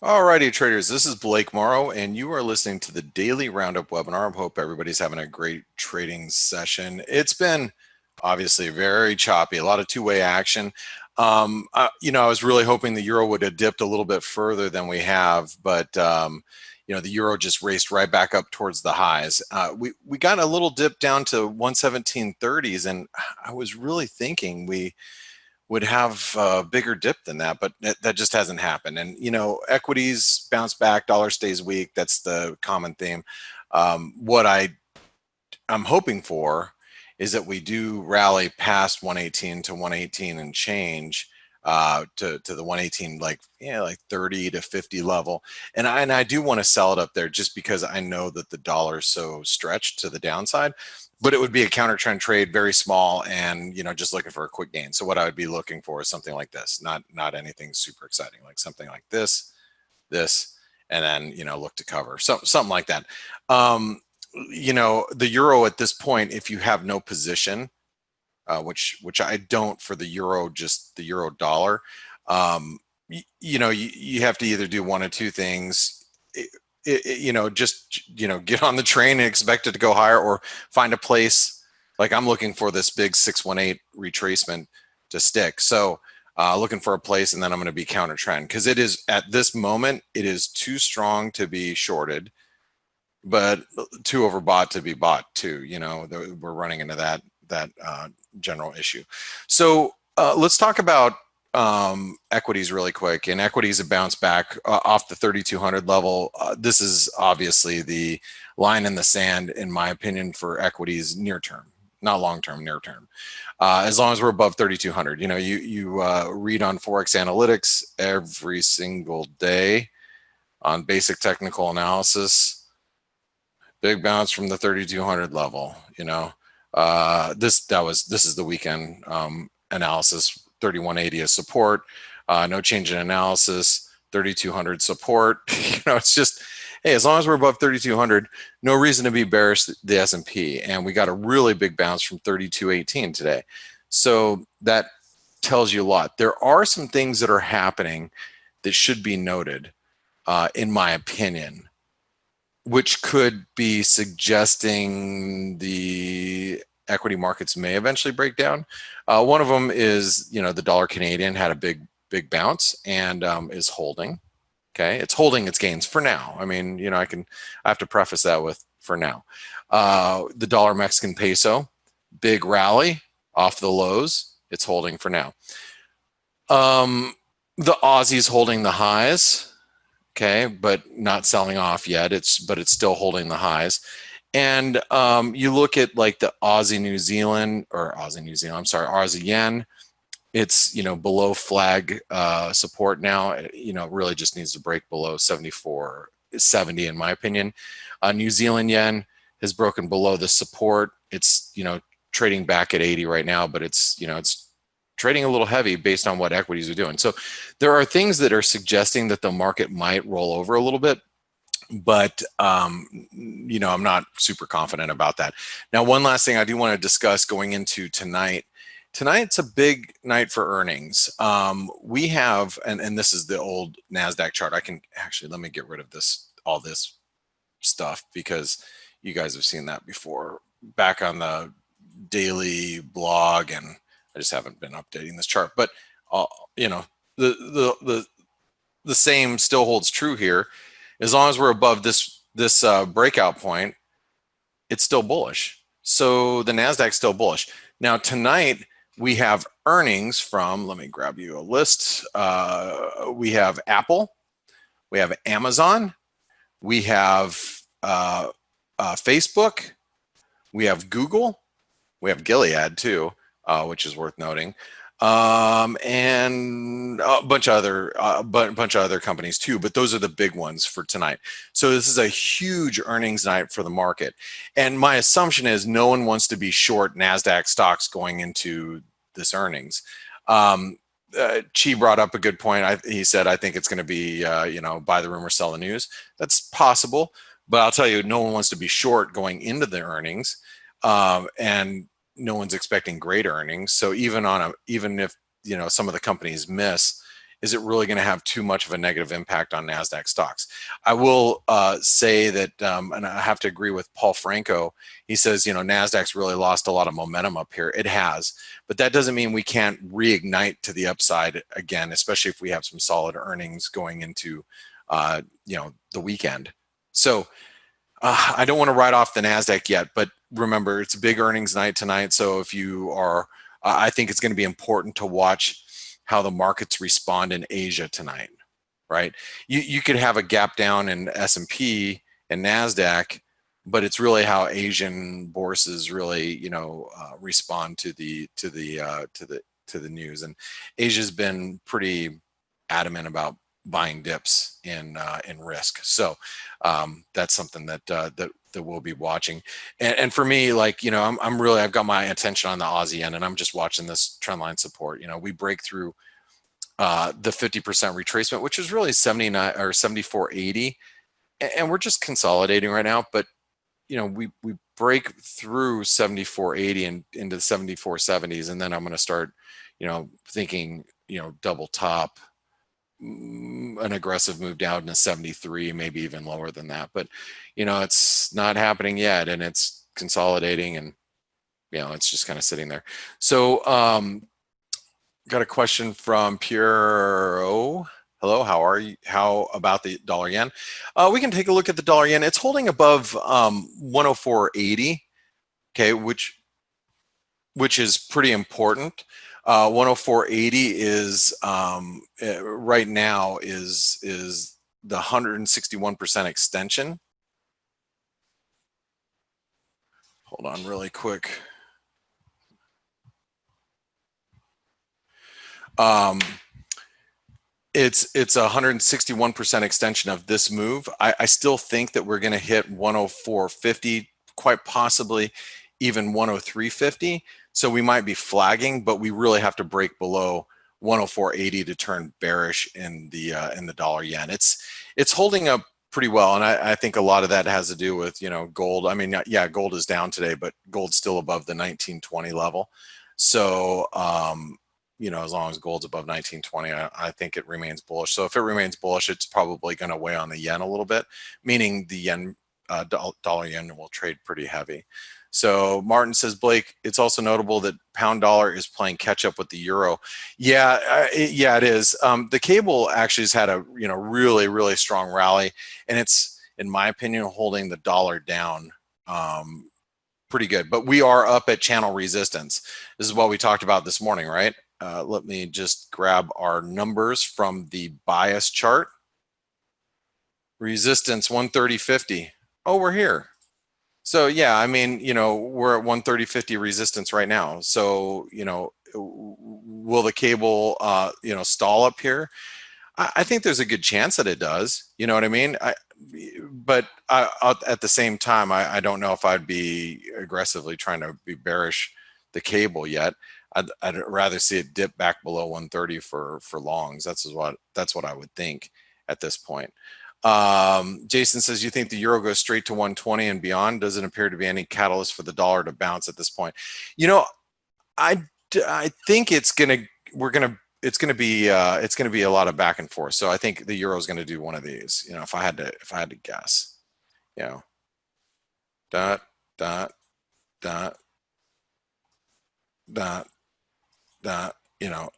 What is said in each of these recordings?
Alrighty, traders, this is Blake Morrow, and you are listening to the Daily Roundup webinar. I hope everybody's having a great trading session. It's been obviously very choppy, a lot of two-way action. I was really hoping the euro would have dipped a little bit further than we have, but the euro just raced right back up towards the highs. We got a little dip down to 117.30s, and I was really thinking we would have a bigger dip than that, but that just hasn't happened. And equities bounce back, dollar stays weak. That's the common theme. What I'm hoping for is that we do rally past 118 to 118 and change to the 118, like 30 to 50 level. And I do want to sell it up there just because I know that the dollar is so stretched to the downside. But it would be a counter trend trade, very small, and just looking for a quick gain. So what I would be looking for is something like this, not anything super exciting, like something like this, and then look to cover, something like that. The euro at this point, if you have no position, which I don't for the euro, just the euro dollar, you have to either do one of two things. Get on the train and expect it to go higher, or find a place. Like I'm looking for this big 618 retracement to stick. So looking for a place, and then I'm going to be counter trend, because it is at this moment, it is too strong to be shorted, but too overbought to be bought too. We're running into that general issue. So let's talk about equities really quick. And equities have bounced back off the 3,200 level. This is obviously the line in the sand, in my opinion, for equities near term, not long term, near term. As long as we're above 3,200, you read on ForexAnalytix every single day on basic technical analysis. Big bounce from the 3,200 level. This is the weekend analysis. 3180 is support, no change in analysis. 3,200 support. It's just, hey, as long as we're above 3,200, no reason to be bearish the S&P. And we got a really big bounce from 3,218 today. So that tells you a lot. There are some things that are happening that should be noted, in my opinion, which could be suggesting the equity markets may eventually break down. One of them is, the dollar Canadian had a big bounce and is holding. Okay, it's holding its gains for now. I mean, I have to preface that with for now. The dollar Mexican peso, big rally off the lows. It's holding for now. The Aussie's holding the highs. Okay, but not selling off yet. But it's still holding the highs. And you look at like the Aussie yen. It's below flag support now. It really just needs to break below 74.70 in my opinion. New Zealand yen has broken below the support. It's trading back at 80 right now, but it's trading a little heavy based on what equities are doing. So there are things that are suggesting that the market might roll over a little bit, but I'm not super confident about that. Now, one last thing I do want to discuss going into tonight. Tonight's a big night for earnings. We have, and this is the old NASDAQ chart. I can actually, let me get rid of all this stuff, because you guys have seen that before back on the daily blog, and I just haven't been updating this chart. But the same still holds true here. As long as we're above this breakout point, it's still bullish. So the NASDAQ's still bullish. Now tonight we have earnings from, let me grab you a list. We have Apple, we have Amazon, we have Facebook, we have Google, we have Gilead too, which is worth noting, and a bunch of other companies too. But those are the big ones for tonight. So this is a huge earnings night for the market. And my assumption is no one wants to be short NASDAQ stocks going into this earnings. Chi brought up a good point. He said, I think it's going to be, buy the rumor, sell the news. That's possible. But I'll tell you, no one wants to be short going into the earnings. And no one's expecting great earnings. So even if some of the companies miss, is it really going to have too much of a negative impact on NASDAQ stocks? I will say that, and I have to agree with Paul Franco. He says, you know, NASDAQ's really lost a lot of momentum up here. It has, but that doesn't mean we can't reignite to the upside again, especially if we have some solid earnings going into, you know, the weekend. So I don't want to write off the NASDAQ yet, but remember, it's a big earnings night tonight. So if you are, I think it's going to be important to watch how the markets respond in Asia tonight, right? You could have a gap down in S&P and NASDAQ, but it's really how Asian bourses really, you know, respond to the news. And Asia's been pretty adamant about buying dips in risk. So that's something that we'll be watching. And for me, like, you know, I've got my attention on the Aussie yen, and I'm just watching this trend line support. You know, we break through the 50% retracement, which is really 79 or 74.80, and we're just consolidating right now. But you know, we break through 74.80 and into the 74.70s, and then I'm going to start, you know, thinking, you know, double top, an aggressive move down to 73, maybe even lower than that. But you know, it's not happening yet, and it's consolidating, and you know, it's just kind of sitting there. So got a question from Piero. Hello, how are you? How about the dollar yen? We can take a look at the dollar yen. It's holding above 104.80, okay, which is pretty important. 104.80 is right now is the 161% extension. Hold on really quick. It's a 161% extension of this move. I still think that we're going to hit 104.50, quite possibly even 103.50. So we might be flagging, but we really have to break below 104.80 to turn bearish in the dollar yen. It's holding up pretty well, and I think a lot of that has to do with, you know, gold. I mean, yeah, gold is down today, but gold's still above the 1920 level. So you know, as long as gold's above 1920, I think it remains bullish. So if it remains bullish, it's probably going to weigh on the yen a little bit, meaning the yen, dollar yen will trade pretty heavy. So Martin says, Blake, it's also notable that pound dollar is playing catch up with the euro. Yeah, yeah, it is. The cable actually has had a, you know, really, really strong rally, and it's, in my opinion, holding the dollar down pretty good. But we are up at channel resistance. This is what we talked about this morning, right? Let me just grab our numbers from the bias chart. Resistance 130.50. Oh, we're here. So yeah, I mean, you know, we're at 130.50 resistance right now. So, you know, will the cable, you know, stall up here? I think there's a good chance that it does. You know what I mean? But at the same time, I don't know if I'd be aggressively trying to be bearish the cable yet. I'd rather see it dip back below 130 for longs. That's what I would think at this point. Jason says, you think the euro goes straight to 120 and beyond? Doesn't appear to be any catalyst for the dollar to bounce at this point. You know, I think it's gonna be a lot of back and forth. So I think the euro is going to do one of these. You know, if I had to guess, you know, dot dot dot dot dot, you know,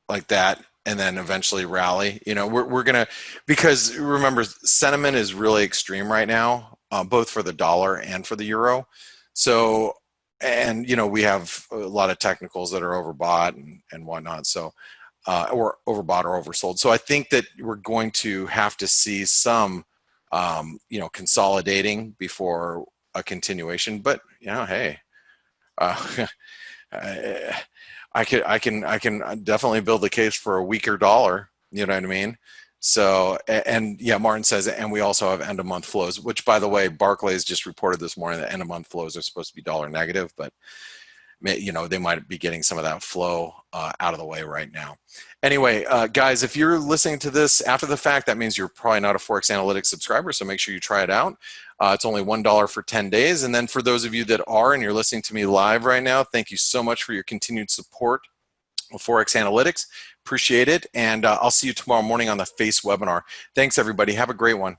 like that, and then eventually rally. You know, we're gonna, because remember, sentiment is really extreme right now, both for the dollar and for the euro. So, and you know, we have a lot of technicals that are overbought and whatnot. So, or overbought or oversold. So I think that we're going to have to see some, you know, consolidating before a continuation. But you know, hey, I can definitely build the case for a weaker dollar. You know what I mean? So, and yeah, Martin says, and we also have end of month flows, which by the way, Barclays just reported this morning that end of month flows are supposed to be dollar negative, but you know, they might be getting some of that flow out of the way right now. Anyway, guys, if you're listening to this after the fact, that means you're probably not a ForexAnalytix subscriber, so make sure you try it out. It's only $1 for 10 days. And then for those of you that are and you're listening to me live right now, thank you so much for your continued support ForexAnalytix. Appreciate it. And I'll see you tomorrow morning on the FACE webinar. Thanks, everybody. Have a great one.